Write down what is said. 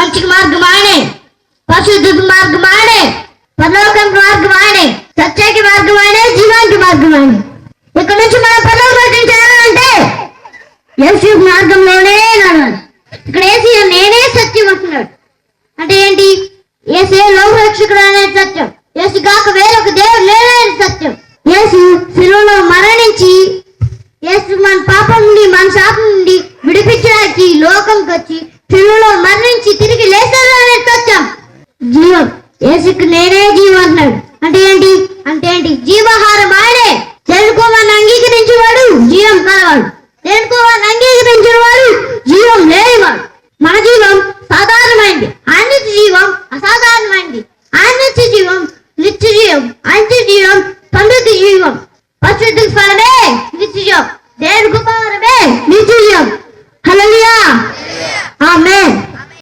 మంచికి మార్గం ఆయనే, పరిశుద్ధ మార్గం ఆయనే, పరలోకం మార్గం ఆయనే, సత్యానికి మార్గం ఆయనే, జీవానికి మార్గం ఆయనే. ఇక్కడ నుంచి మనం పరలోకం చేయాలంటే యేసు మార్గంలోనే నడవాలి. ఇక్కడ యేసు నేనే సత్యం అంటున్నాడు. అంటే ఏంటి? యేసే లోకరక్షకుడు అనే సత్యం. యేసు కాక